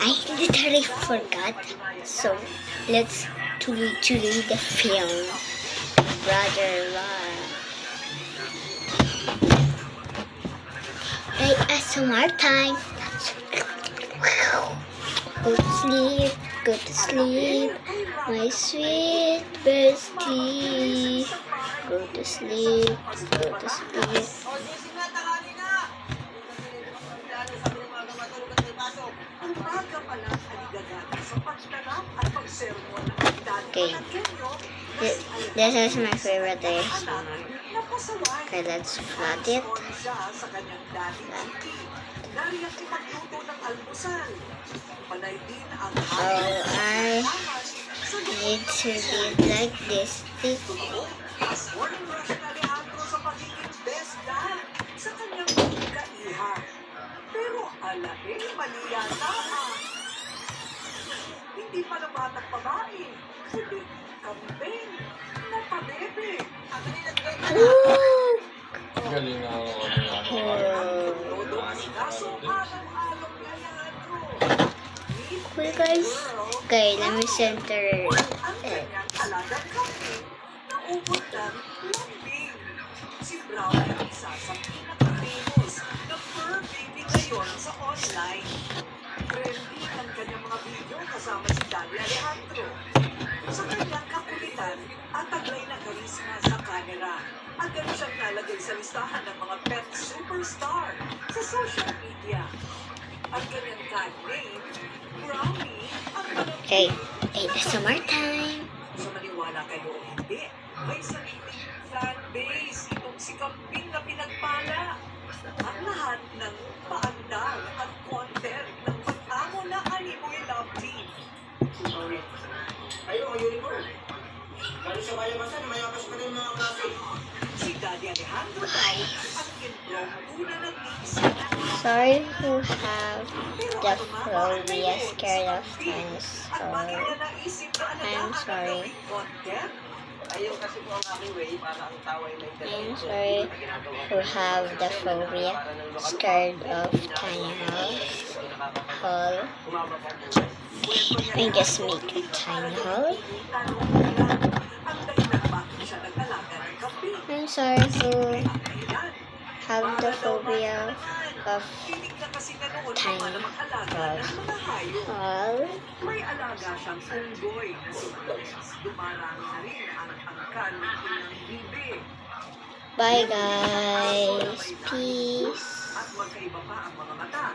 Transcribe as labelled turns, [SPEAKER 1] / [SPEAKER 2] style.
[SPEAKER 1] I literally forgot. So let's do the film. Brother Hey, ASMR time. Go to sleep, my sweet bestie. Go to sleep, go to sleep. Okay, this is my favorite ASMR. Okay, let's flat it. Oh, I need to be like this.
[SPEAKER 2] Hindi pa ng batang babae, kundi kambing na pabebe.
[SPEAKER 3] Galing na ako.
[SPEAKER 1] Cool guys. Okay, let me center it.
[SPEAKER 2] Naubot ng lambing. Si Brown ay isa sa pinaka-famous na fur baby ngayon sa online. Trendy ang kanyang mga video kasama si Danny Alejandro. Sa kanyang kakulitan at taglay na karisma sa camera. Agad siyang nalagay sa listahan ng mga pet superstar sa social media. Ang kanyang tag name, Brownie, ang
[SPEAKER 1] Okay, ASMR time.
[SPEAKER 2] sa maniwala kayo o hindi, may sariling fan base itong si Kambing na pinagpala. Ang lahat ng paandar at content ng pag-amo na Animoy Love Team.
[SPEAKER 4] Ayun, ang uniform. Lalo sa kaya basa, mayakas pa rin mga klase.
[SPEAKER 2] Si Daddy Alejandro daw ang kinblog una ng mix.
[SPEAKER 1] Sorry who have the phobia, scared of
[SPEAKER 2] At bakit
[SPEAKER 1] dinosaurs.
[SPEAKER 2] niya naisip na
[SPEAKER 1] I'm
[SPEAKER 2] alagaan ang
[SPEAKER 1] sorry.
[SPEAKER 2] gawing content?
[SPEAKER 4] Ayun kasi po ang aking way para ang tao ay may
[SPEAKER 1] I'm sorry who have the phobia, scared of tiny hole. I just make a tiny hole.
[SPEAKER 2] Ang dahilan bakit siya nag-alaga ng kambing.
[SPEAKER 1] I'm sorry who
[SPEAKER 2] Dahilan,
[SPEAKER 1] have the phobia of
[SPEAKER 2] piling na kasi na noon
[SPEAKER 1] tiny
[SPEAKER 2] naman ang mag-alaga ng mga hayop.
[SPEAKER 1] hole.
[SPEAKER 2] May alaga siyang unggoy na si Bless. Dumarami na rin ang angkan ng ilang bibe.
[SPEAKER 1] Bye guys. Peace.
[SPEAKER 2] At magkaiba pa ang mga mata.